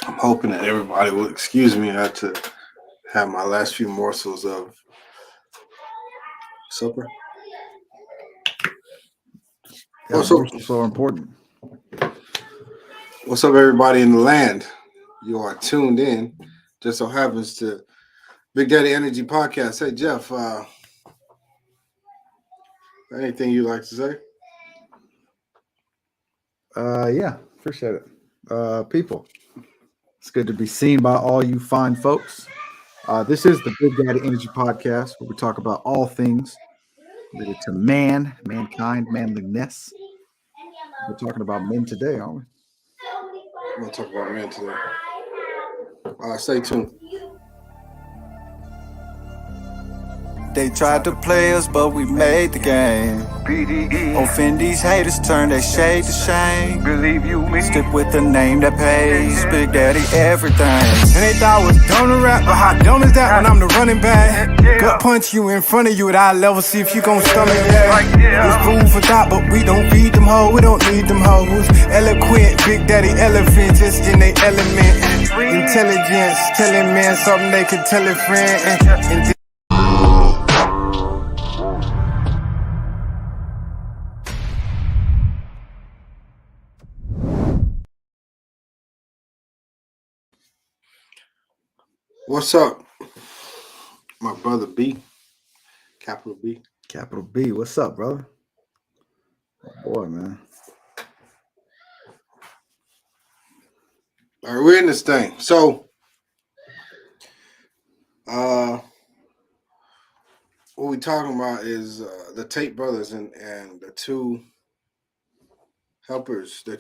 I'm hoping that everybody will excuse me. I had to have my last few morsels of supper. Yeah, What's up? morsels are important. What's up, everybody in the land? You are tuned in. Just so happens to Big Daddy Energy Podcast. Hey, Jeff, anything you'd like to say? Yeah, appreciate it. People, it's good to be seen by all you fine folks. This is the Big Daddy Energy Podcast, where we talk about all things related to mankind, manliness. We're talking about men today, aren't we? I'm gonna talk about men today. Stay tuned. They tried to play us, but we made the game. Offend these haters, turn their shade to shame. Believe you me. Stick with the name that pays. Big Daddy everything. And they thought I was dumb to rap, but how dumb is that when I'm the running back? Gut punch you in front of you at eye level, see if you gon' stomach that. It's food for thought, but we don't feed them hoes, we don't need them hoes. Eloquent, Big Daddy elephant, just in they element. Intelligence, telling men something they can tell a friend. And What's up, my brother B, capital B? Capital B, what's up, brother? Oh, boy, man. All right, we're in this thing. So, what we talking about is the Tate brothers and the two helpers, their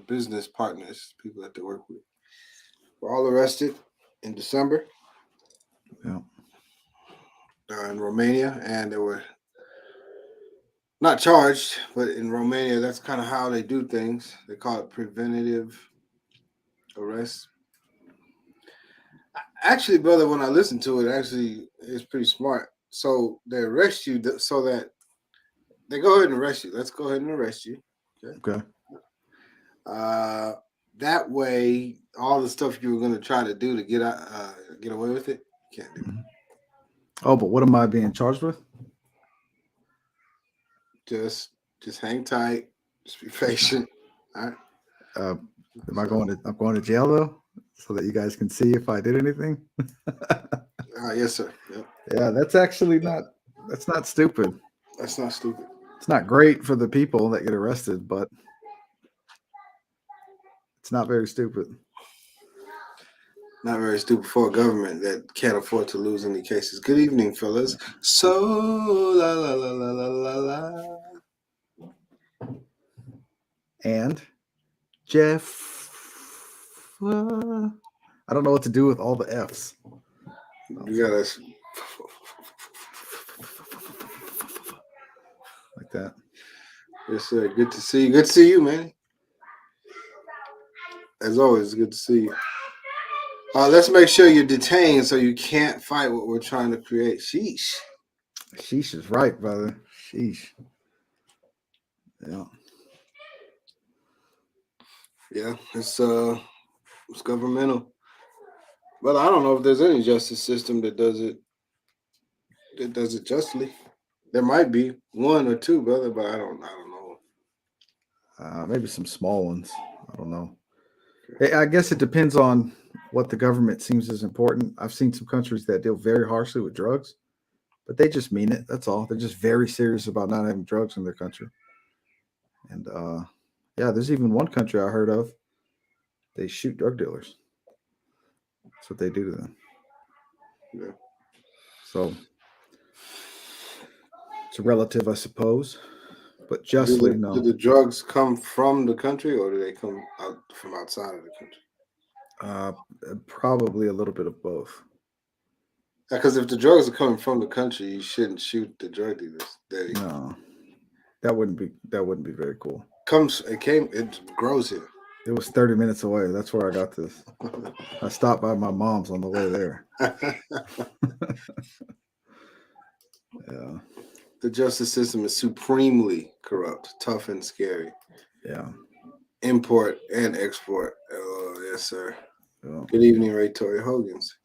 business partners, people that they work with, were all arrested in December Yeah. in Romania, and they were not charged, but in Romania, that's kind of how they do things. They call it preventative arrest. Actually, brother, when I listen to it, actually, it's pretty smart. So they arrest you so that they go ahead and arrest you. Let's go ahead and arrest you. Okay. Uh, that way, all the stuff you were going to try to do to get away with it, you can't do. Mhm. Oh, but what am I being charged with? Just hang tight. Just be patient. All right. Uh, am I going to? I'm going to jail though, so that you guys can see if I did anything. Yes, sir. Yep. Yeah, that's actually not. That's not stupid. That's not stupid. It's not great for the people that get arrested, but it's not very stupid. Not very stupid for a government that can't afford to lose any cases. Good evening, fellas. So la la la la la la la. And Jeff, I don't know what to do with all the F's. You gotta. Like that. Yes, sir. Good to see you. Good to see you, man. As always, good to see you. Let's make sure you're detained so you can't fight what we're trying to create. Sheesh. Sheesh is right, brother. Sheesh. Yeah. Yeah, it's governmental. But I don't know if there's any justice system that does it justly. There might be one or two, brother, but I don't know. Maybe some small ones. I don't know. I guess it depends on what the government seems is important. I've seen some countries that deal very harshly with drugs, but they just mean it. That's all. They're just very serious about not having drugs in their country. And yeah, there's even one country I heard of. They shoot drug dealers. That's what they do to them. Yeah. So it's a relative, I suppose, but Do justly, the, no. do the drugs come from the country or do they come out from outside of the country? Uh, Probably a little bit of both. Because if the drugs are coming from the country, you shouldn't shoot the drug dealers. No, that wouldn't be very cool. It grows here. It was 30 minutes away. That's where I got this. I stopped by my mom's on the way there. Yeah. The justice system is supremely corrupt, tough, and scary. Yeah. import and export. Oh, yes, sir. Yeah. Good evening, Victoria Hogans.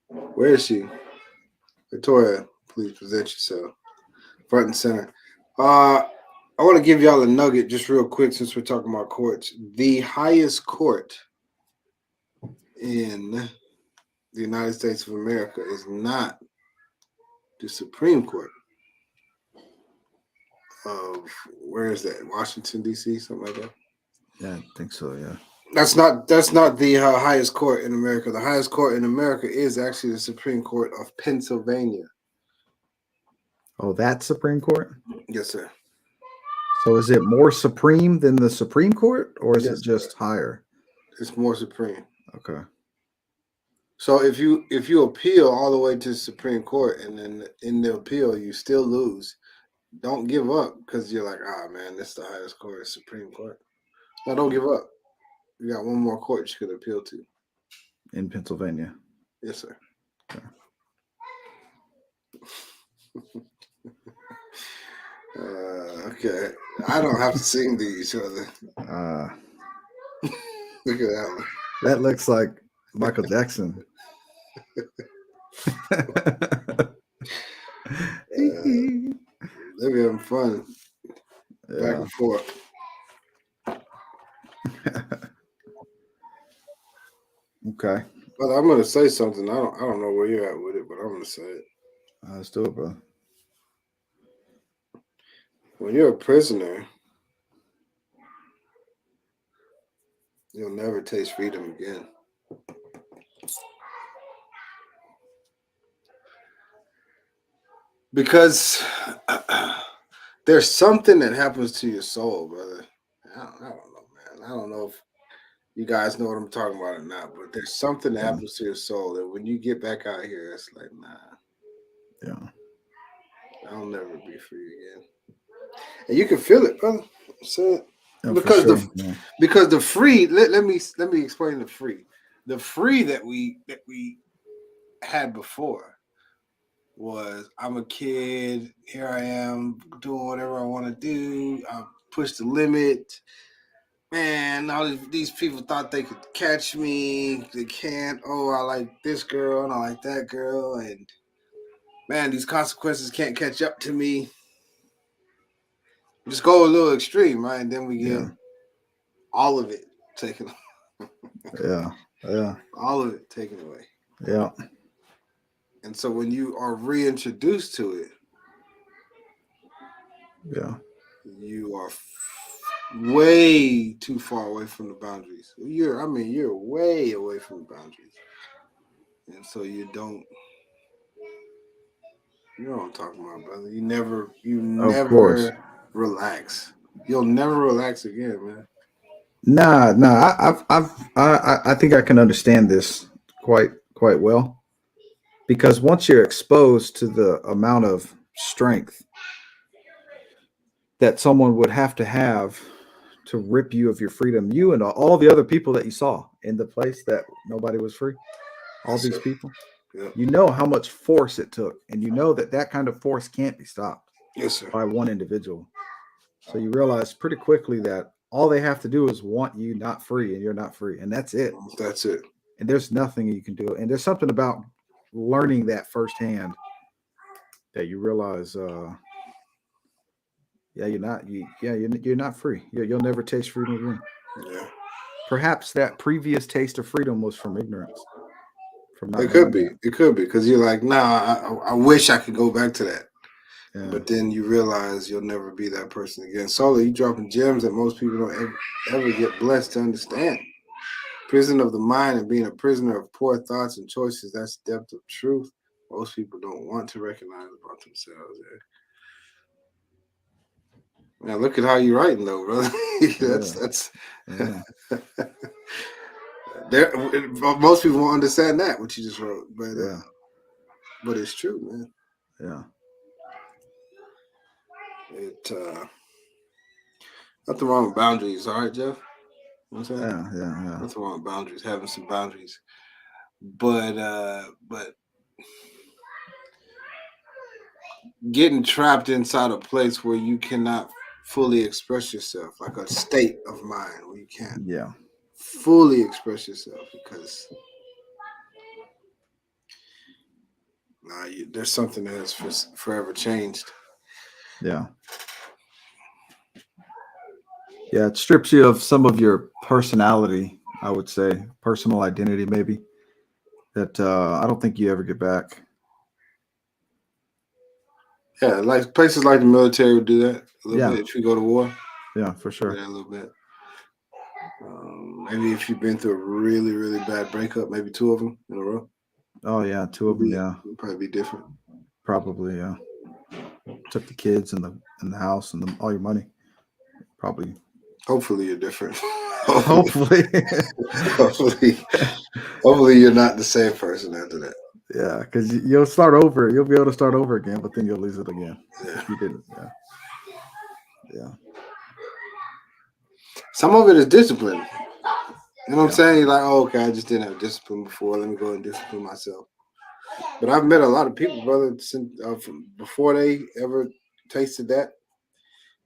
Where is she? Victoria, please present yourself. Front and center. I want to give y'all a nugget just real quick since we're talking about courts. The highest court in the United States of America is not the Supreme Court of, where is that? Washington, D.C., something like that? Yeah, I think so, yeah. That's not the highest court in America. The highest court in America is actually the Supreme Court of Pennsylvania. Oh, that Supreme Court? Yes, sir. So is it more supreme than the Supreme Court, or is Yes, it just sir. higher? It's more supreme. Okay. So if you appeal all the way to the Supreme Court and then in the appeal you still lose, don't give up because you're like, man, this is the highest court, the Supreme Court. No, don't give up. You got one more court you could appeal to. In Pennsylvania. Yes, sir. Okay. I don't have to sing to each other. Look at that one. That looks like Michael Jackson. They be having fun. Back and forth. Okay. But I'm gonna say something. I don't know where you're at with it, but I'm gonna say it. Let's do it, bro. When you're a prisoner, you'll never taste freedom again. Because there's something that happens to your soul, brother. I don't know, man. I don't know if you guys know what I'm talking about or not, but there's something that happens to your soul that when you get back out here, it's like, nah. Yeah. I'll never be free again. And you can feel it, brother. So, Yeah, because sure. because the free, let me explain the free. The free that we had before was, I'm a kid, here I am doing whatever I want to do. I push the limit. Man, all these people thought they could catch me. They can't. Oh, I like this girl and I like that girl. And man, these consequences can't catch up to me. Just go a little extreme, right? And then we get all of it taken away. Yeah. All of it taken away. Yeah. And so when you are reintroduced to it, you are way too far away from the boundaries. You're way away from the boundaries. And so you know what I'm talking about, brother. You never relax. You'll never relax again, man. Nah. I think I can understand this quite well, because once you're exposed to the amount of strength that someone would have to rip you of your freedom, you and all the other people that you saw in the place that nobody was free, all these people, you know how much force it took, and you know that kind of force can't be stopped by one individual. So you realize pretty quickly that all they have to do is want you not free, and you're not free, and that's it. That's it. And there's nothing you can do. And there's something about learning that firsthand that you realize, you're not free. You'll never taste freedom again. Yeah. Perhaps that previous taste of freedom was from ignorance. It could be because you're like, nah, I wish I could go back to that. Yeah. But then you realize you'll never be that person again. Solo, you dropping gems that most people don't ever get blessed to understand. Prison of the mind and being a prisoner of poor thoughts and choices, that's depth of truth most people don't want to recognize about themselves. Now look at how you're writing though, brother. That's there. Most people won't understand that what you just wrote, but it's true, man. Yeah. Nothing wrong with boundaries, all right, Jeff? You know what I'm saying? Yeah. Nothing wrong with boundaries, having some boundaries. But getting trapped inside a place where you cannot fully express yourself, like a state of mind where you can't Yeah. fully express yourself because there's something that has forever changed. Yeah. Yeah. It strips you of some of your personality, I would say, personal identity, maybe, that I don't think you ever get back. Yeah, like places like the military would do that a little Yeah. bit if you go to war. Yeah, for Do sure. that a little bit. Maybe if you've been through a really, really bad breakup, maybe 2 of them in a row. Oh, yeah. 2 of them. Yeah. It'd probably be different. Probably. Yeah. Took the kids and the house and all your money. Probably. Hopefully you're different. Hopefully. hopefully you're not the same person after that. Yeah, because you'll start over. You'll be able to start over again, but then you'll lose it again. Yeah. If you didn't. Yeah. Yeah. Some of it is discipline. You know what I'm Yeah. saying? You're like, oh, okay, I just didn't have discipline before. Let me go and discipline myself. But I've met a lot of people, brother, since from before they ever tasted that,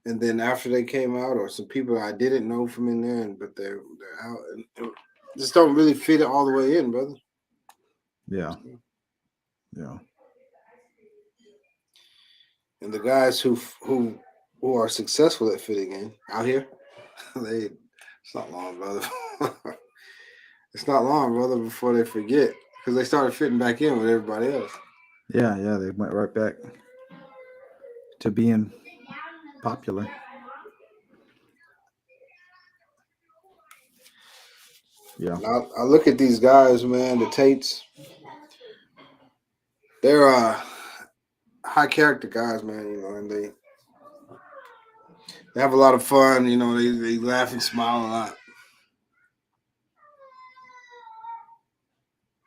and then after they came out, or some people I didn't know from in there, but they're out and just don't really fit it all the way in, brother. Yeah. Yeah. And the guys who are successful at fitting in out here, it's not long, brother. It's not long, brother, before they forget because they started fitting back in with everybody else. Yeah. Yeah. They went right back to being popular. Yeah. I look at these guys, man, the Tates. They're high character guys, man, you know, and they have a lot of fun, you know, they laugh and smile a lot.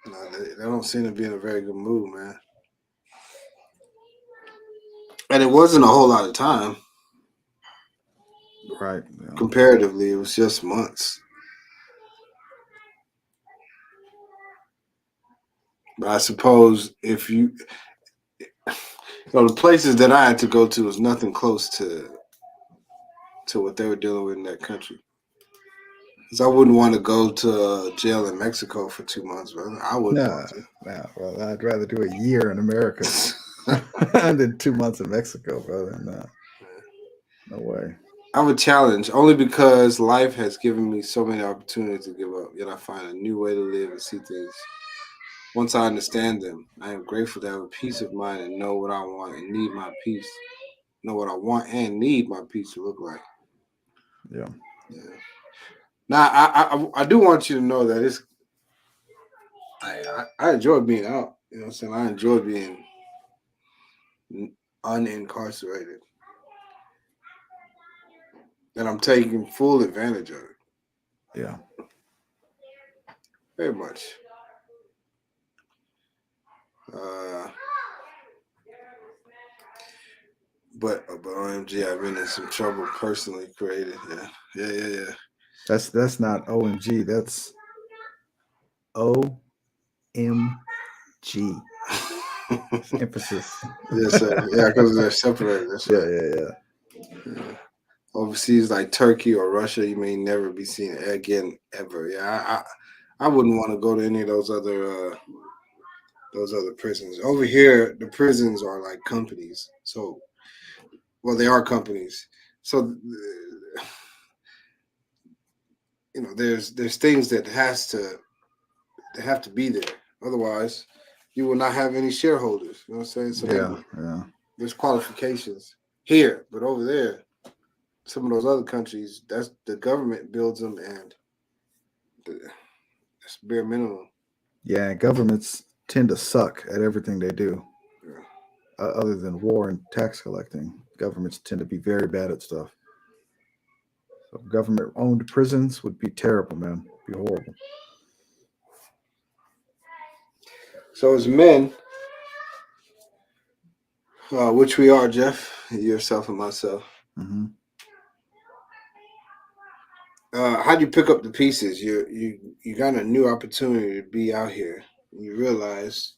No, they don't seem to be in a very good mood, man. And it wasn't a whole lot of time. Right. Yeah. Comparatively, it was just months. But I suppose if you know, the places that I had to go to was nothing close to what they were dealing with in that country. Because I wouldn't want to go to jail in Mexico for 2 months, brother. I wouldn't want to. Nah, well, I'd rather do a year in America than 2 months in Mexico, brother. Nah. No way. I have a challenge only because life has given me so many opportunities to give up. Yet I find a new way to live and see things. Once I understand them, I am grateful to have a peace of mind and know what I want and need my peace. Know what I want and need my peace to look like. Yeah. Yeah. Now, I do want you to know that it's. I enjoy being out. You know what I'm saying? I enjoy being unincarcerated. And I'm taking full advantage of it. Yeah. Very much. But OMG, I've been in some trouble personally created. Yeah. That's not OMG. That's OMG. Emphasis. Yes, sir. Yeah, because they're separated. That's right. Yeah. Overseas, like Turkey or Russia, you may never be seen again ever. Yeah, I wouldn't want to go to any of those other prisons. Over here, the prisons are like companies. So, well, they are companies. So, you know, there's things that have to be there. Otherwise, you will not have any shareholders. You know what I'm saying? So there's qualifications here, but over there, some of those other countries, that's the government builds them, and that's bare minimum. Yeah, governments tend to suck at everything they do. Yeah. Other than war and tax collecting, governments tend to be very bad at stuff. So government-owned prisons would be terrible, man. It'd be horrible. So as men, which we are, Jeff, yourself and myself. Mm-hmm. How do you pick up the pieces? You got a new opportunity to be out here. You realize,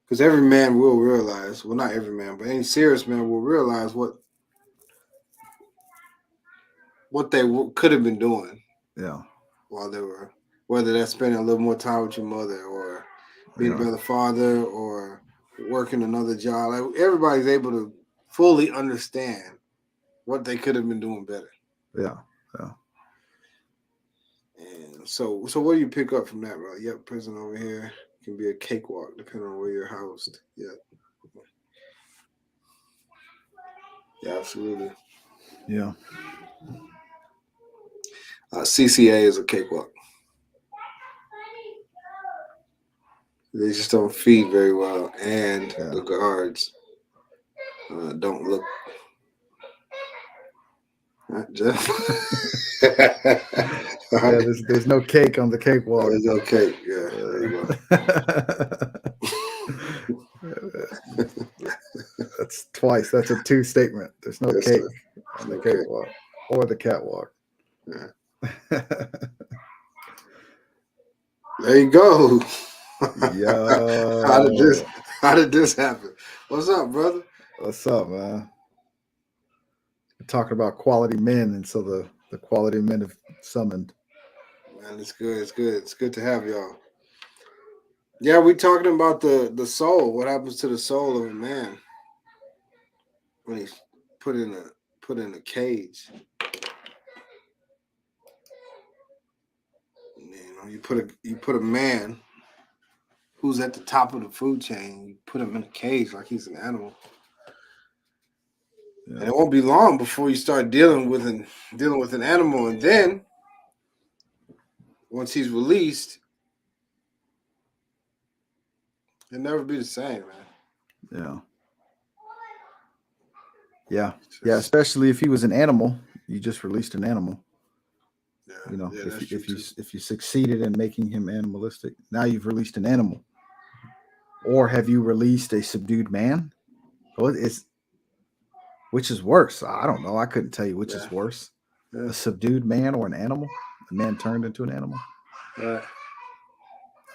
because every man will realize, well, not every man, but any serious man will realize what what they could have been doing Yeah. while they were, whether that's spending a little more time with your mother or being a Yeah. better father or working another job. Like, everybody's able to fully understand what they could have been doing better. Yeah. Yeah. And so what do you pick up from that, bro? Yep, prison over here can be a cakewalk depending on where you're housed. Yeah. Yeah, absolutely. Yeah. CCA is a cakewalk. They just don't feed very well, and the guards don't look. Jeff. Yeah, there's no cake on the cakewalk. There's no cake. Yeah, there you go. That's twice. That's a two statement. There's no cake on the cakewalk or the catwalk. Yeah. There you go. Yeah. How did this happen? What's up, brother? What's up, man? We're talking about quality men, and so the quality men have summoned. Man, it's good. It's good. It's good to have y'all. Yeah, we talking about the soul. What happens to the soul of a man when he's put in a cage? You know, you put a man who's at the top of the food chain. You put him in a cage like he's an animal. Yeah. And it won't be long before you start dealing with an animal, and then once he's released, it'll never be the same, man. Yeah. Yeah, especially if he was an animal. You just released an animal. Yeah, you know, yeah, if you succeeded in making him animalistic, now you've released an animal. Or have you released a subdued man? Well, which is worse? I don't know. I couldn't tell you which is worse. Yeah. A subdued man or an animal? A man turned into an animal? Right.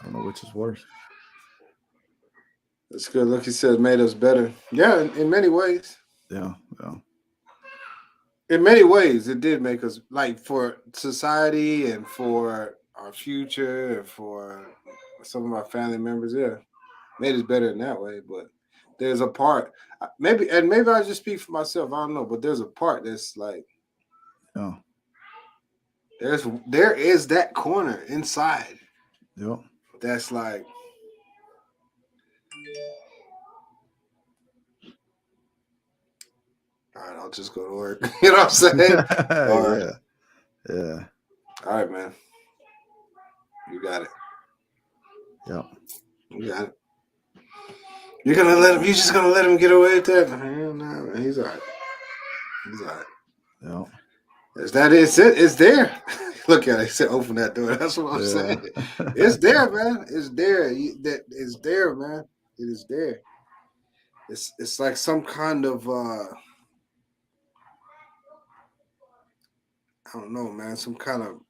I don't know which is worse. That's good. Like you said, made us better. Yeah, in many ways. Yeah. In many ways, it did make us, like, for society and for our future and for some of our family members. Yeah, made us better in that way. But there's a part, maybe I just speak for myself. I don't know, but there's a part that's like, there is that corner inside. Yep. That's like, all right, I'll just go to work. You know what I'm saying? Yeah. All right, man. You got it. Yep. You got it. You're just gonna let him get away with that? Hell no, man. He's all right. Yep. It's there. Look at it. He said, open that door. That's what I'm saying. It's there, man. It's there. It's there, man. It is there. It's like some kind of I don't know, man. Some kind of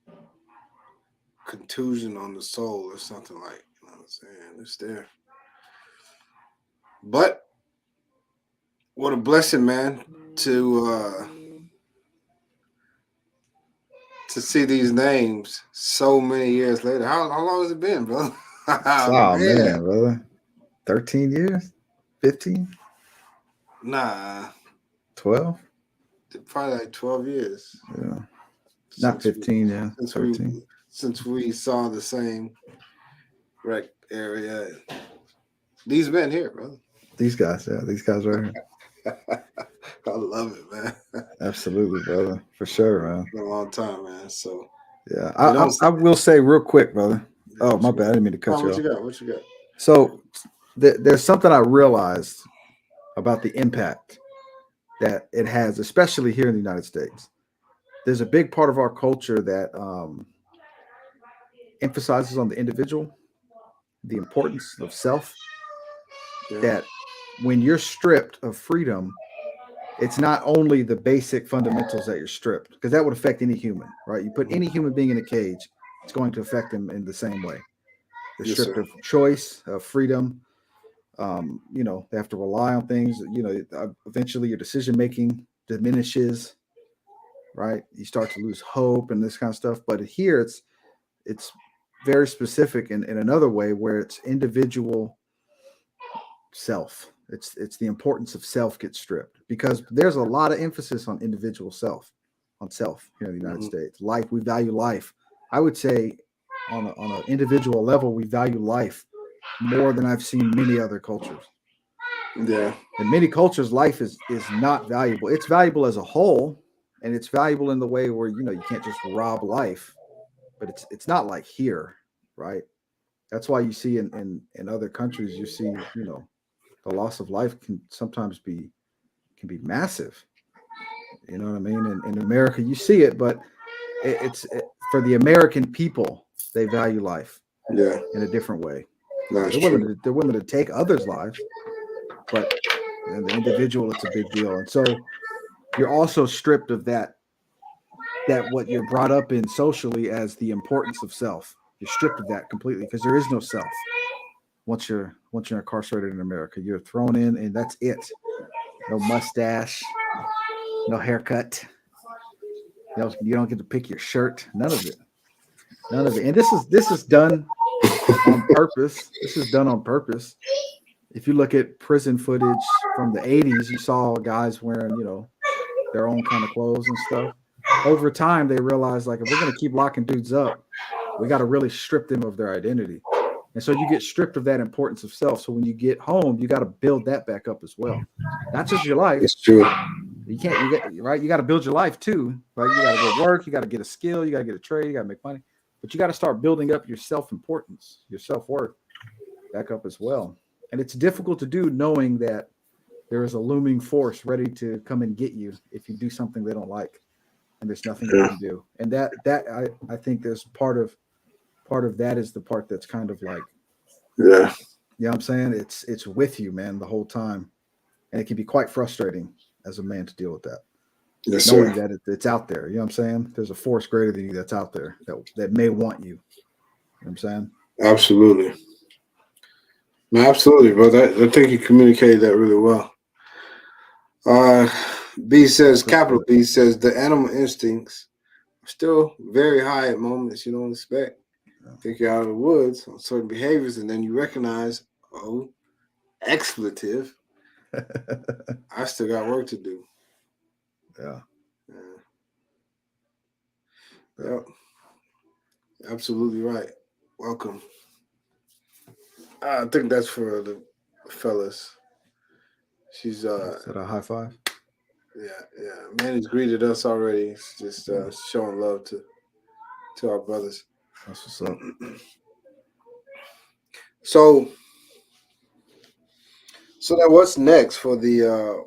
contusion on the soul or something like. You know what I'm saying? It's there. But what a blessing, man, to see these names so many years later. How long has it been, bro? Oh, man, brother. 13 years? 15? Nah. 12? Probably like 12 years. Yeah. Not 15, yeah. 13. Since we saw the same rec area. These men here, brother. These guys right here. I love it, man. Absolutely, brother. For sure, man. Been a long time, man. So yeah, I will say real quick, brother. Oh, my bad. I didn't mean to cut you off. What you got? So there's something I realized about the impact that it has, especially here in the United States. There's a big part of our culture that emphasizes on the individual, the importance of self. Yeah. That when you're stripped of freedom, it's not only the basic fundamentals that you're stripped, because that would affect any human, right? You put any human being in a cage, it's going to affect them in the same way. They're stripped of choice, of freedom. You know, they have to rely on things. You know, eventually your decision making diminishes. right? You start to lose hope and this kind of stuff. But here it's very specific in another way where it's individual self. It's the importance of self gets stripped because there's a lot of emphasis on individual self, on self here in the United States. Life, we value life. I would say on an individual level, we value life more than I've seen many other cultures. Yeah. In many cultures, life is not valuable. It's valuable as a whole, and it's valuable in the way where you can't just rob life, but it's not like here, right? That's why you see in other countries, you see, the loss of life can sometimes be massive. You know what I mean? In America, you see it, but for the American people, they value life Yeah. in a different way. That's They're willing to take others' lives, but in the individual, it's a big deal. And so you're also stripped of that what you're brought up in socially as the importance of self. You're stripped of that completely because there is no self once you're incarcerated in America. You're thrown in, and that's it. No mustache, no haircut. You don't get to pick your shirt. None of it. None of it. And this is done on purpose. This is done on purpose. If you look at prison footage from the 80s, you saw guys wearing, their own kind of clothes and stuff. Over time, they realized, like, if we're going to keep locking dudes up, we got to really strip them of their identity. And so you get stripped of that importance of self. So when you get home, you got to build that back up as well. Not just your life. It's true. You got to build your life too, right? You got to go work. You got to get a skill. You got to get a trade. You got to make money. But you got to start building up your self-importance, your self-worth back up as well. And it's difficult to do knowing that there is a looming force ready to come and get you if you do something they don't like, and there's nothing you can do. And that I think there's part of that is the part that's kind of like, yeah, you know what I'm saying? It's with you, man, the whole time. And it can be quite frustrating as a man to deal with that. yes, Knowing sir. that it's out there. You know what I'm saying? There's a force greater than you that's out there that may want you. You know what I'm saying? Absolutely. No, absolutely, brother. I think you communicated that really well. B says, capital B says, the animal instincts are still very high at moments you don't expect. Think you're out of the woods on certain behaviors, and then you recognize, oh, expletive. I still got work to do. Yeah. Yep. Absolutely right. Welcome. I think that's for the fellas. She's Is that a high five? yeah. Manny's greeted us already. It's just showing love to our brothers. That's what's up. So then what's next for the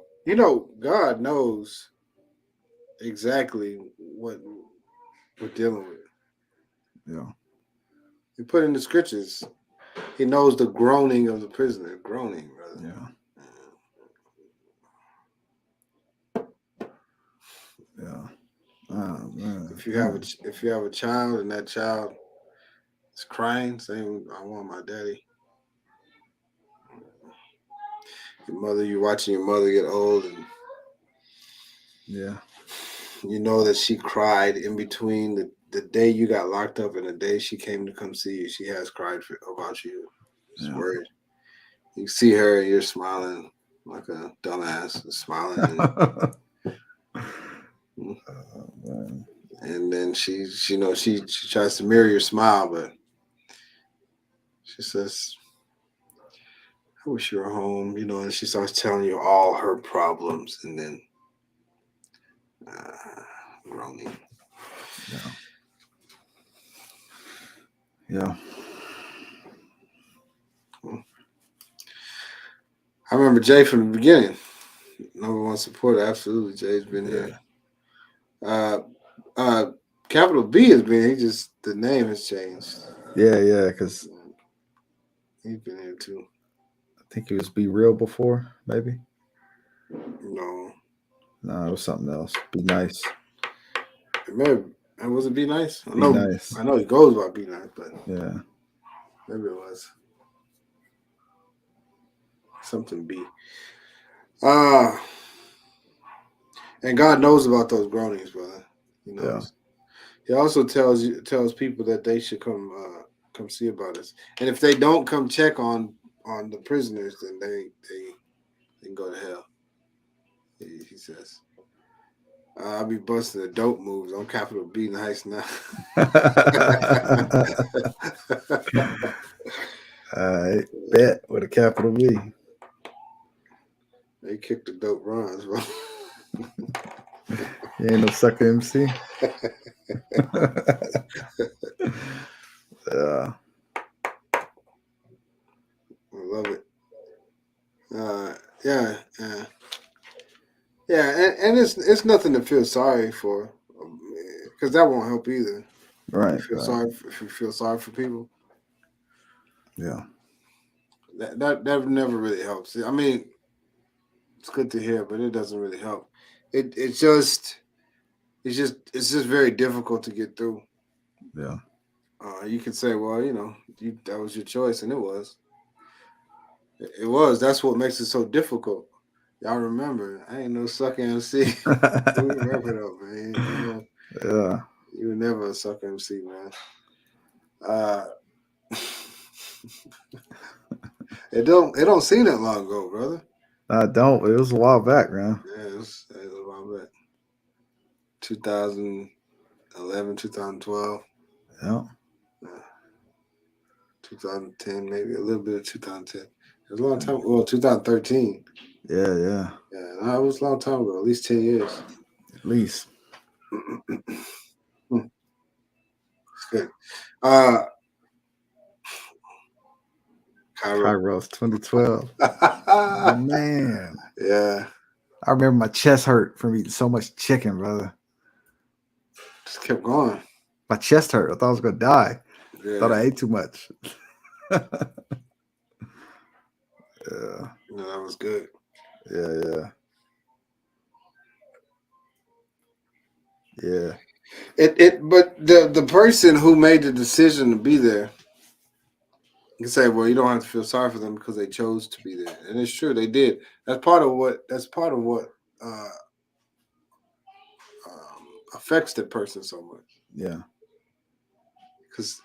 God knows exactly what we're dealing with. Yeah. He put in the scriptures. He knows the groaning of the prisoner. Groaning, brother. Yeah. Yeah. Oh, man. If you have a child and that child is crying, saying, "I want my daddy." You're watching your mother get old, and yeah, you know that she cried in between the day you got locked up and the day she came to come see you. She has cried about you. She's worried. You see her, and you're smiling like a dumbass, smiling. And then she tries to mirror your smile, but she says, "I wish you were home," and she starts telling you all her problems, and then groaning. Yeah. I remember Jay from the beginning. Number one supporter, absolutely. Jay's been here. Capital B has been. The name has changed. Yeah, because he's been here too. I think it was Be Real before, maybe. No, it was something else. Be Nice. Maybe. And was it Be Nice? Be Nice. I know he goes by Be Nice, but yeah, maybe it was something B. And God knows about those groanings, brother. He knows. He also tells people that they should come see about us, and if they don't come check on the prisoners, then they can go to hell. He says. I'll be busting the dope moves on Capitol B nice now. I bet with a capital B. They kicked the dope runs, bro. You ain't no sucker MC. I love it. Yeah, and it's nothing to feel sorry for, because that won't help either. Right. If you feel sorry for people, yeah, that never really helps. I mean, it's good to hear, but it doesn't really help. It's just very difficult to get through. Yeah. You could say, well, that was your choice, and it was. It was. That's what makes it so difficult. Y'all remember? I ain't no sucker MC. We remember though, man. Yeah. You were never a sucker MC, man. It don't seem that long ago, brother. I don't. It was a while back, man. Yeah, it was a while back. 2011, 2012. Yeah. 2010, maybe a little bit of 2010. It was a long time. Well, 2013. Yeah. Yeah, no, it was a long time ago. At least 10 years. At least. It's good. Kairos 2012. Oh, man. Yeah. I remember my chest hurt from eating so much chicken, brother. Just kept going. My chest hurt. I thought I was going to die. Yeah. Thought I ate too much. Yeah. No, that was good. Yeah. But the person who made the decision to be there, you can say, well, you don't have to feel sorry for them because they chose to be there, and it's true, they did. That's part of what affects that person so much. Yeah. Because,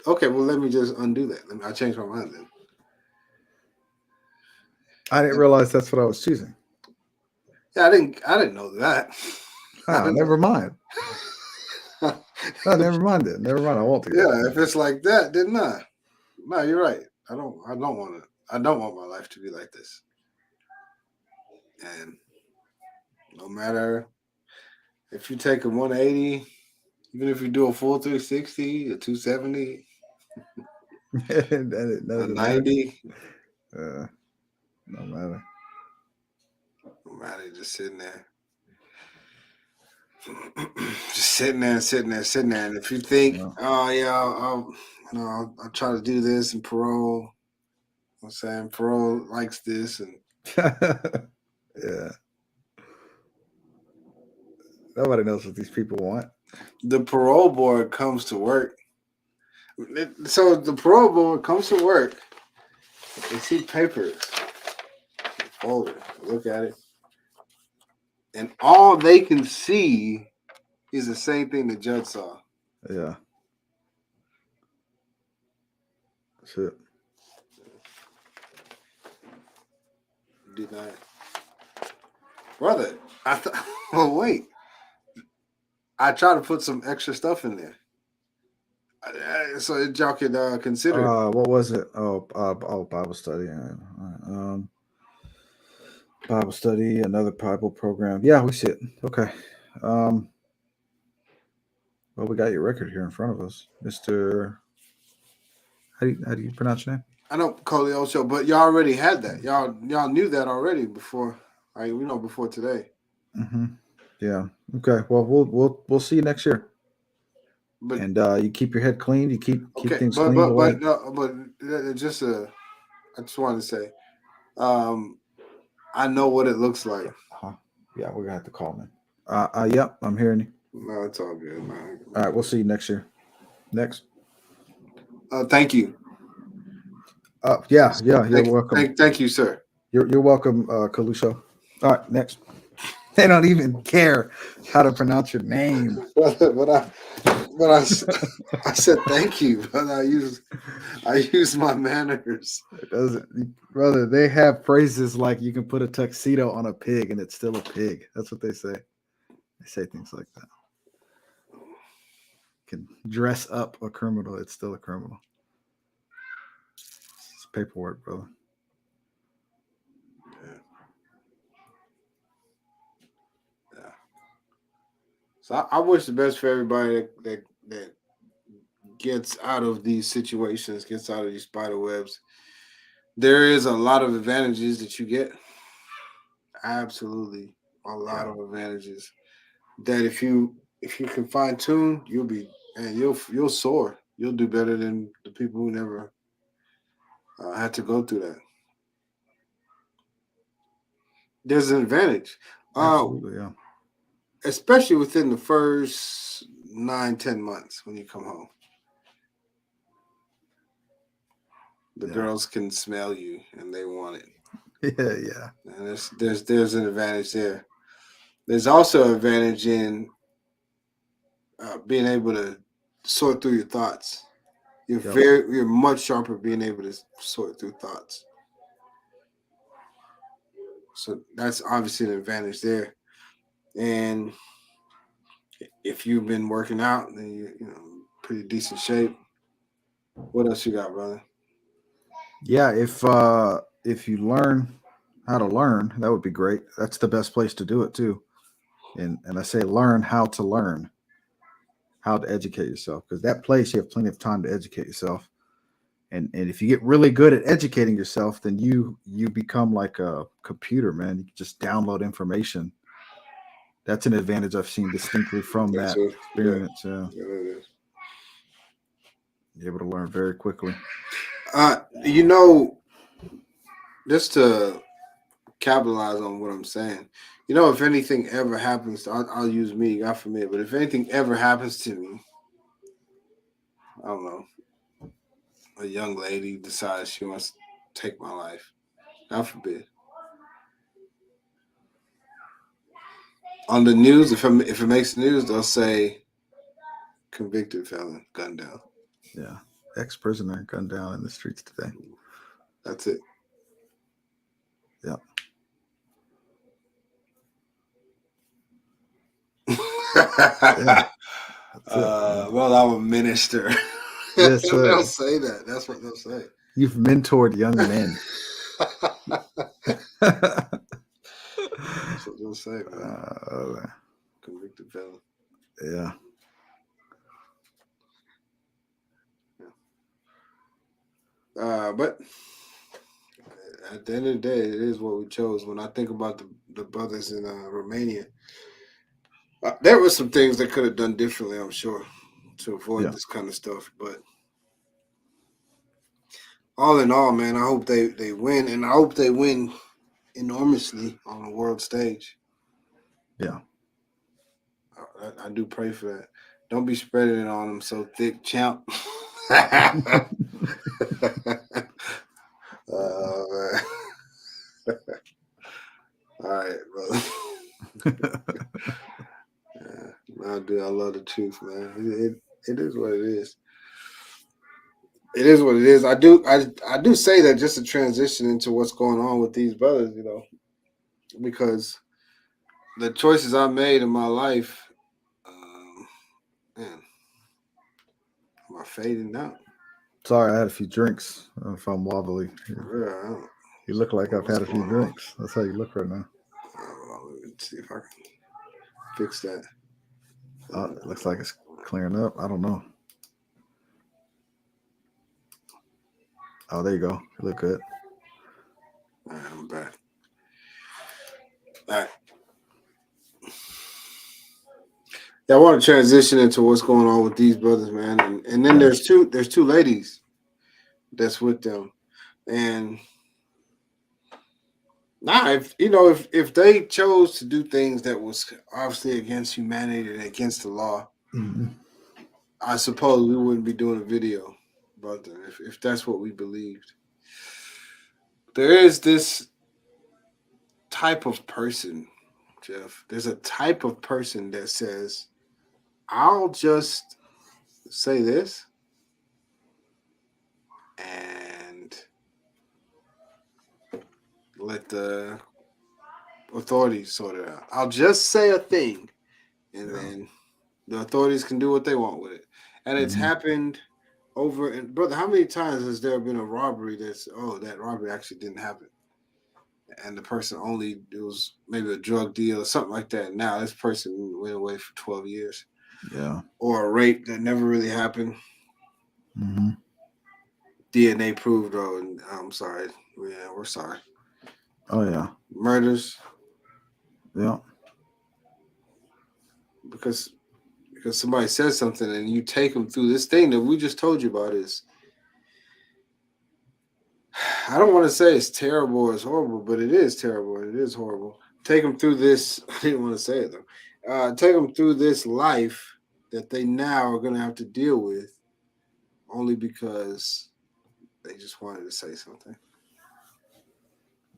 okay, well, let me just undo that. I changed my mind then. I didn't realize that's what I was choosing. Yeah, I didn't know that. Oh, never mind. No, never mind then. Never mind. I won't do that. Yeah, if it's like that, then nah. No, you're right. I don't want my life to be like this. And no matter if you take a 180, even if you do a full 360, a 270, a 90, no matter. No matter, just sitting there. Just sitting there. And if you think, oh yeah, I'll try to do this and parole. I'm saying parole likes this, and yeah. Nobody knows what these people want. The parole board comes to work. So the parole board comes to work. They see papers, folder, look at it, and all they can see is the same thing the judge saw. Yeah. That's it. Did not, brother. I thought. Well, wait. I tried to put some extra stuff in there, so that y'all could consider. What was it? Bible study. Bible study, another Bible program. Yeah, we see it. Okay. Well, we got your record here in front of us, Mr. How do you pronounce your name? I know Coliocho, but y'all already had that. Y'all knew that already before. Before today. Mm-hmm. Yeah. Okay. Well, we'll see you next year. But, and you keep your head clean. You keep things clean. I just wanted to say, I know what it looks like. Yeah, we're gonna have to call him. Yep, I'm hearing you. No, it's all good, man. All right, we'll see you next year. Next. Thank you. You're welcome. Thank you, sir. You're welcome, Calusho. All right, next. They don't even care how to pronounce your name. I said thank you, but I use my manners. It doesn't, brother. They have phrases like you can put a tuxedo on a pig and it's still a pig. That's what they say. They say things like that. Can dress up a criminal, it's still a criminal. It's paperwork, brother. Yeah. Yeah. So I wish the best for everybody that gets out of these situations, gets out of these spider webs. There is a lot of advantages that you get. Absolutely, a lot Yeah. of advantages. That if you can fine tune, you'll be and you'll soar. You'll do better than the people who never had to go through that. There's an advantage, Absolutely, yeah. especially within the first 9, 10 months when you come home. The Yeah. girls can smell you and they want it. Yeah, yeah. And there's an advantage there. There's also an advantage in being able to sort through your thoughts. Yep. You're much sharper being able to sort through thoughts. So that's obviously an advantage there. And if you've been working out, then you know pretty decent shape. What else you got, brother? Yeah, if you learn how to learn, that would be great. That's the best place to do it too. And I say learn how to educate yourself, because that place you have plenty of time to educate yourself. And if you get really good at educating yourself, then you become like a computer, man. You can just download information. That's an advantage I've seen distinctly from That's that what, yeah, experience. Yeah, yeah, it is. you're able to learn very quickly. You know, just to capitalize on what I'm saying, you know, if anything ever happens, I'll use me, God forbid, but if anything ever happens to me, I don't know, a young lady decides she wants to take my life, God forbid. On the news, if it makes the news, they'll say convicted felon, gunned down. Yeah, ex-prisoner gunned down in the streets today. That's it. Yeah, yeah, that's it. Yeah. Well, I'm a minister. Yes, They'll sir. say that. That's what they'll say. You've mentored young men. That's what they'll say, man. Convicted felon. Yeah, But at the end of the day, it is what we chose. When I think about the brothers in Romania, there were some things they could have done differently, I'm sure, to avoid yeah, this kind of stuff. But all in all, man, I hope they win, and I hope they win enormously on the world stage. yeah. I do pray for that. Don't be spreading it on them so thick, champ. Man. All right, brother. Yeah, no, dude, I love the truth, man. It is what it is. It is what it is. I do say that just to transition into what's going on with these brothers, you know, because the choices I made in my life, man, am I fading out? Sorry, I had a few drinks. If I'm wobbly, Yeah, you look like I've what's had a few going on? drinks. That's how you look right now. Let's see if I can fix that. It looks like it's clearing up. I don't know. Oh, there you go. You look good. All right, I'm back. All right. Yeah, I want to transition into what's going on with these brothers, man, and then Yeah. there's two ladies that's with them, and now if they chose to do things that was obviously against humanity and against the law, Mhm. I suppose we wouldn't be doing a video about them if that's what we believed. There is this type of person Jeff. There's a type of person that says, I'll just say this and let the authorities sort it out. I'll just say a thing and then the authorities can do what they want with it. And it's happened over and brother, how many times has there been a robbery that robbery actually didn't happen? And the person it was maybe a drug deal or something like that. Now this person went away for 12 years. Yeah. Or a rape that never really happened. Mm-hmm. DNA proved, I'm sorry. Yeah, we're sorry. Oh, yeah. Murders. Yeah. Because somebody says something and you take them through this thing that we just told you about is, I don't want to say it's terrible or it's horrible, but it is terrible and it is horrible. Take them through this. I didn't want to say it though. Take them through this life that they now are going to have to deal with only because they just wanted to say something.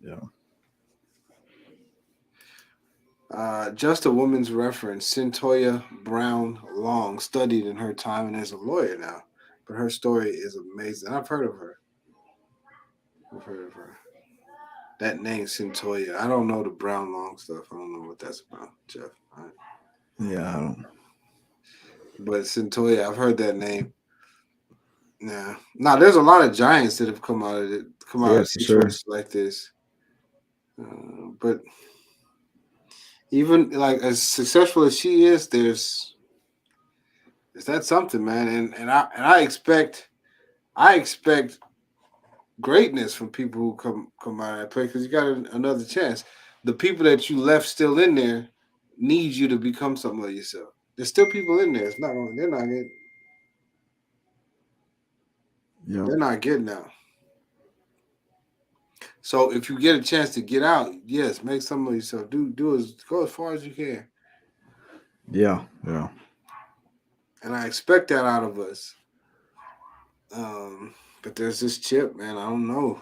Yeah. Just a Woman's Reference, Centoya Brown Long studied in her time and is a lawyer now. But her story is amazing. I've heard of her. That name, Centoya. I don't know the Brown Long stuff. I don't know what that's about, Jeff. Right. Yeah, I don't. But Centoya, I've heard that name. Yeah. Now, there's a lot of giants that have come out of situations like this. But even like as successful as she is, is that something, man? And I expect greatness from people who come out of that place because you got another chance. The people that you left still in there need you to become something of yourself. There's still people in there. They're not getting out. So if you get a chance to get out, yes, make something of yourself. Go as far as you can. Yeah, yeah. And I expect that out of us. But there's this chip, man. I don't know.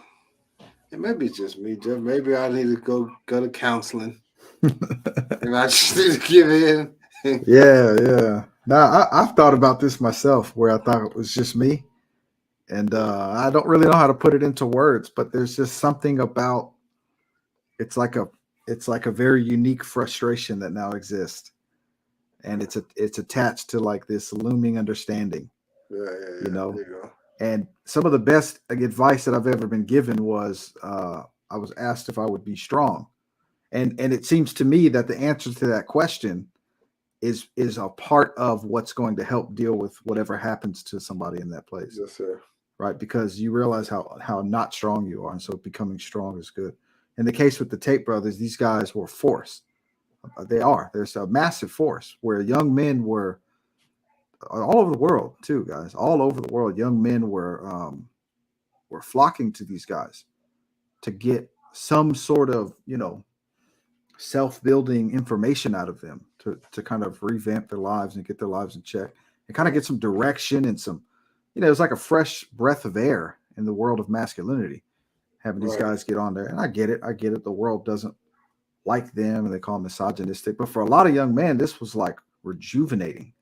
And maybe it's just me, Jeff. Maybe I need to go to counseling. And I just need to give in. Yeah. Now I've thought about this myself, where I thought it was just me, and I don't really know how to put it into words. But there's just something about it's like a very unique frustration that now exists, and it's attached to like this looming understanding. Yeah. You know. There you go. And some of the best advice that I've ever been given was I was asked if I would be strong, and it seems to me that the answer to that question is a part of what's going to help deal with whatever happens to somebody in that place. Yes, sir. Right, because you realize how not strong you are, and so becoming strong is good. In the case with the Tate brothers, these guys were force. There's a massive force where young men were all over the world too, guys. All over the world, young men were flocking to these guys to get some sort of self-building information out of them to kind of revamp their lives and get their lives in check and kind of get some direction and some, it was like a fresh breath of air in the world of masculinity, having these guys get on there. And I get it. The world doesn't like them and they call them misogynistic. But for a lot of young men, this was like rejuvenating.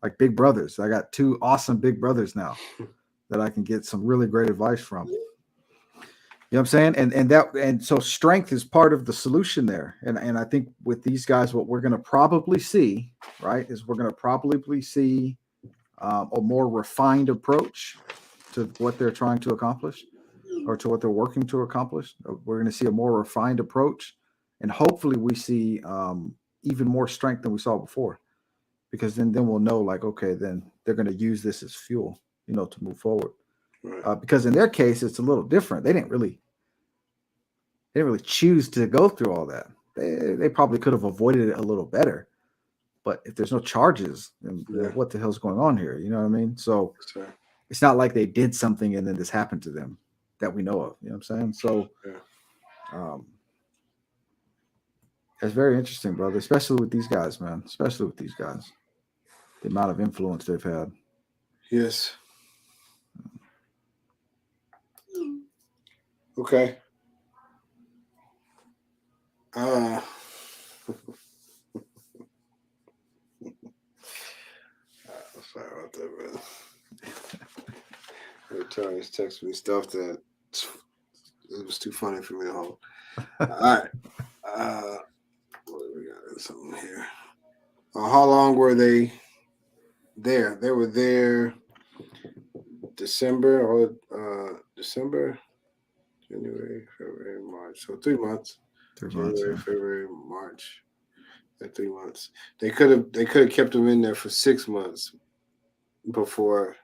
Like big brothers. I got two awesome big brothers now that I can get some really great advice from. You know what I'm saying? And so strength is part of the solution there. And I think with these guys, what we're going to probably see, right, is we're going to probably see a more refined approach to what they're trying to accomplish or to what they're working to accomplish. We're going to see a more refined approach, and hopefully we see even more strength than we saw before. Because then we'll know, like, okay, then they're going to use this as fuel, to move forward. Right. Because in their case, it's a little different. They didn't really choose to go through all that. They probably could have avoided it a little better. But if there's no charges, then what the hell's going on here? You know what I mean? So it's not like they did something and then this happened to them that we know of. You know what I'm saying? So it's very interesting, brother, especially with these guys, man. Especially with these guys. The amount of influence they've had. Yes. Okay. that, brother. Charles texted me stuff that it was too funny for me to hold. All right. What do we got? Something here. How long were they there? They were there December, January, February, March. So 3 months. 3 months. January, February, March. 3 months. They could have kept them in there for 6 months before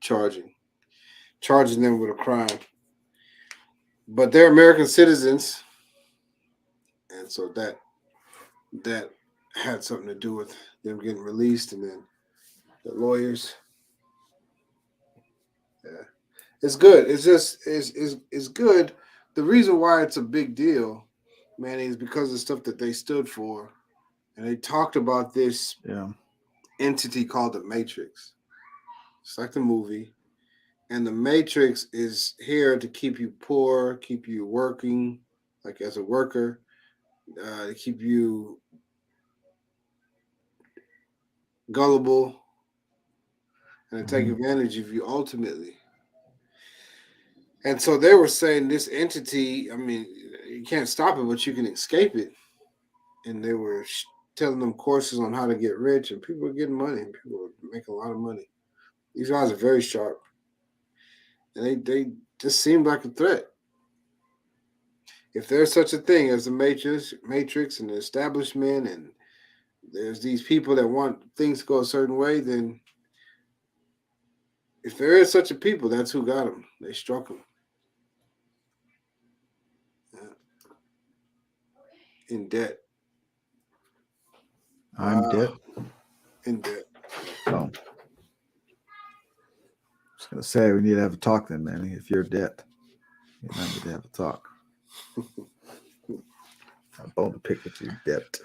charging them with a crime. But they're American citizens, and so that had something to do with them getting released, and then the lawyers. Yeah, it's good. It's just it's good. The reason why it's a big deal, Manny, is because of the stuff that they stood for, and they talked about this entity called the Matrix. It's like the movie, and the Matrix is here to keep you poor, keep you working, like as a worker, to keep you gullible, and to take advantage of you ultimately. And so they were saying this entity, I mean, you can't stop it, but you can escape it. And they were telling them courses on how to get rich, and people were getting money, and people were making a lot of money. These guys are very sharp, and they just seemed like a threat. If there's such a thing as the Matrix and the establishment, and there's these people that want things to go a certain way, then if there is such a people, that's who got them. They struck them. Yeah. In debt. I'm dead. In debt. Oh. I was going to say, we need to have a talk then, Manny. If you're dead, you need to have a talk. A bone to pick with you, debt.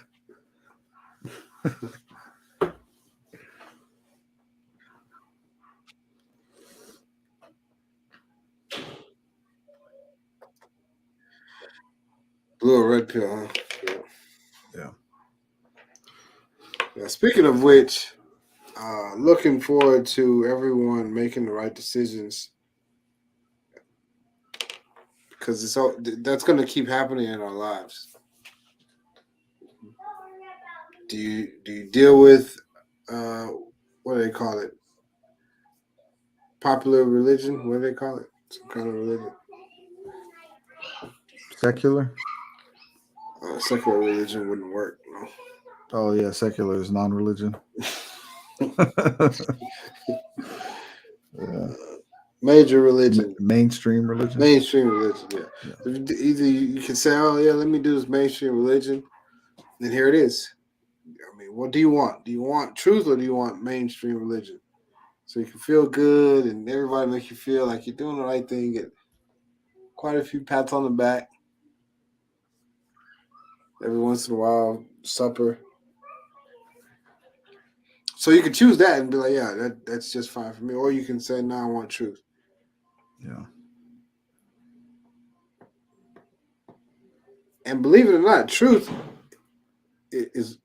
Blue or red pill, huh? Yeah. Yeah. Speaking of which, looking forward to everyone making the right decisions, because that's going to keep happening in our lives. Do you deal with what do they call it? Popular religion? What do they call it? Some kind of religion. Secular? Secular religion wouldn't work. No. Oh, yeah. Secular is non-religion. Major religion. Mainstream religion? Mainstream religion, yeah. Either you can say, oh, yeah, let me do this mainstream religion, and here it is. I mean, what do you want? Do you want truth, or do you want mainstream religion? So you can feel good, and everybody makes you feel like you're doing the right thing, get quite a few pats on the back. Every once in a while, supper. So you can choose that and be like, yeah, that's just fine for me. Or you can say, no, I want truth. Yeah. And believe it or not, truth is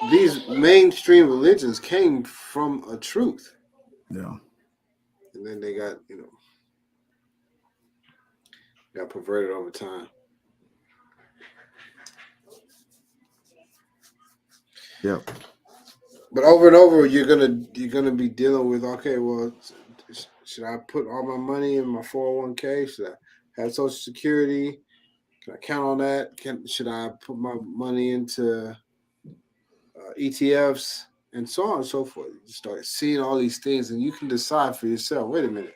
these mainstream religions came from a truth. Yeah. And then they got, got perverted over time. Yep. But over and over, you're gonna be dealing with, okay, well, should I put all my money in my 401k? Should I have Social Security? Can I count on that? Should I put my money into ETFs and so on and so forth? You start seeing all these things, and you can decide for yourself. Wait a minute.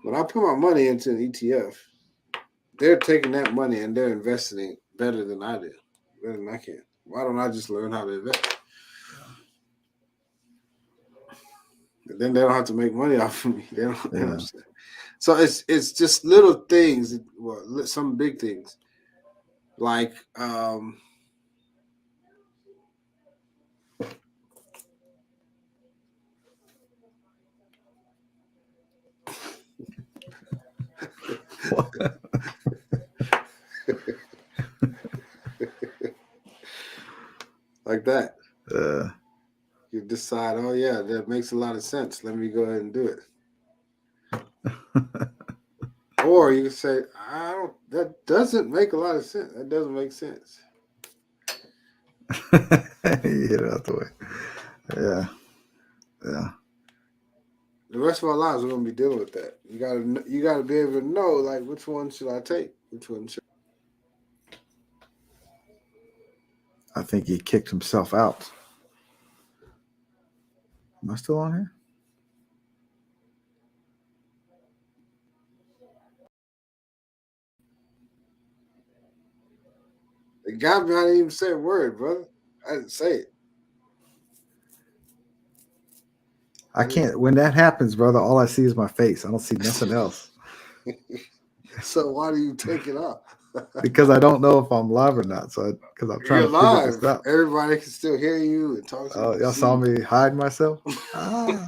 When I put my money into an ETF, they're taking that money and they're investing it better than I do, better than I can. Why don't I just learn how to invest? And then they don't have to make money off of me. They don't. You know what I'm saying? So it's just little things. Well, some big things, like like that. You decide, oh yeah, that makes a lot of sense. Let me go ahead and do it. Or you can say, I don't. That doesn't make a lot of sense. That doesn't make sense. Get it out the way. Yeah. Yeah. The rest of our lives, we're gonna be dealing with that. You gotta be able to know, like, which one should I take? Which one should? I think he kicked himself out. Am I still on here? The guy behind didn't even say a word, brother. I didn't say it. I can't. When that happens, brother, all I see is my face. I don't see nothing else. So why do you take it off? Because I don't know if I'm live or not. So because I'm trying You're to figure live. this out. Everybody can still hear you and talk to you. Oh, y'all saw me hide myself? Ah.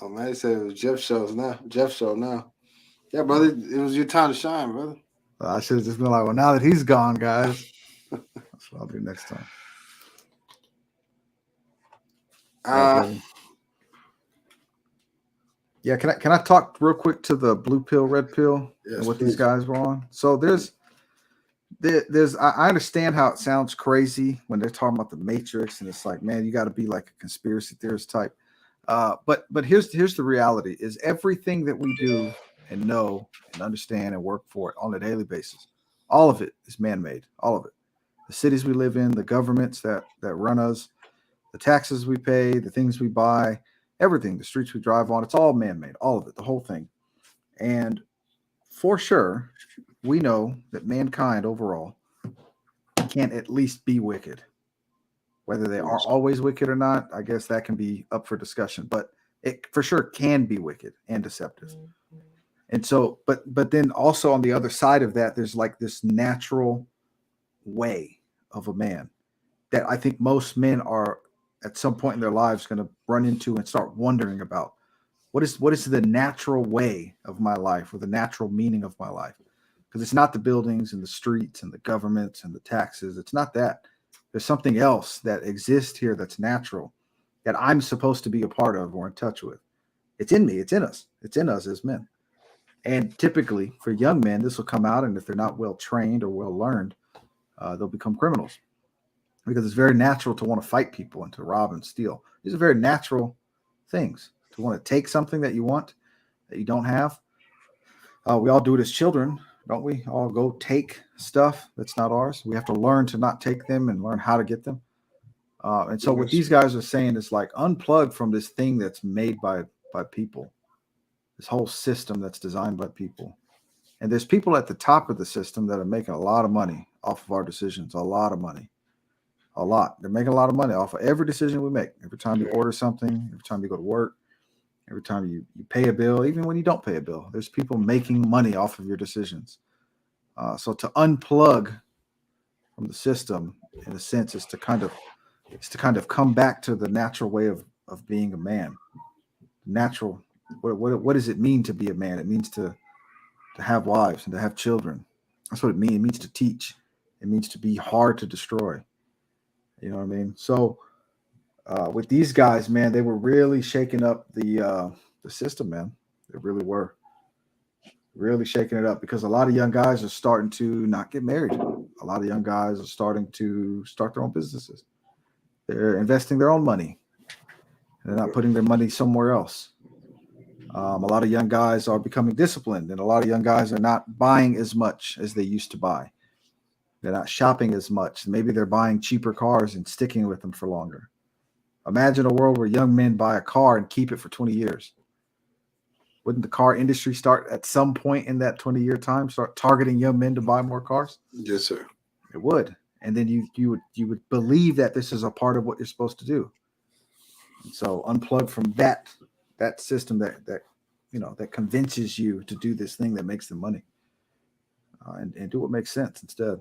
Oh man, they said it was Jeff's show now. Yeah, brother, it was your time to shine, brother. I should have just been like, well, now that he's gone, guys, that's what I'll do next time. Yeah, can I talk real quick to the blue pill, red pill, and what these guys were on? So there's I understand how it sounds crazy when they're talking about the Matrix, and it's like, man, you got to be like a conspiracy theorist type. But here's the reality: is everything that we do and know and understand and work for on a daily basis, all of it is man-made. All of it. The cities we live in, the governments that run us, the taxes we pay, the things we buy, everything, the streets we drive on, it's all man-made, all of it, the whole thing. And for sure, we know that mankind overall can at least be wicked. Whether they are always wicked or not, I guess that can be up for discussion, but it for sure can be wicked and deceptive. And so, but then also on the other side of that, there's like this natural way of a man that I think most men are at some point in their lives going to run into and start wondering about what is the natural way of my life or the natural meaning of my life. Because it's not the buildings and the streets and the governments and the taxes. It's not that. There's something else that exists here that's natural that I'm supposed to be a part of or in touch with. It's in me. It's in us. It's in us as men. And typically for young men, this will come out. And if they're not well trained or well learned, they'll become criminals. Because it's very natural to want to fight people and to rob and steal. These are very natural things. To want to take something that you want, that you don't have. We all do it as children, don't we? All go take stuff that's not ours. We have to learn to not take them and learn how to get them. And so what these guys are saying is like unplug from this thing that's made by people, this whole system that's designed by people. And there's people at the top of the system that are making a lot of money off of our decisions, a lot of money. A lot. They're making a lot of money off of every decision we make. Every time you order something, every time you go to work, every time you pay a bill, even when you don't pay a bill, there's people making money off of your decisions. So to unplug from the system, in a sense, is to kind of come back to the natural way of being a man. Natural. What does it mean to be a man? It means to have wives and to have children. That's what it means. It means to teach. It means to be hard to destroy. You know what I mean? So with these guys, man, they were really shaking up the system, man. They really were. Really shaking it up because a lot of young guys are starting to not get married. A lot of young guys are starting to start their own businesses. They're investing their own money. They're not putting their money somewhere else. A lot of young guys are becoming disciplined, and a lot of young guys are not buying as much as they used to buy. They're not shopping as much. Maybe they're buying cheaper cars and sticking with them for longer. Imagine a world where young men buy a car and keep it for 20 years. Wouldn't the car industry start at some point in that 20-year time, start targeting young men to buy more cars? Yes, sir. It would. And then you would believe that this is a part of what you're supposed to do. And so unplug from that system that convinces you to do this thing that makes the money. And do what makes sense instead.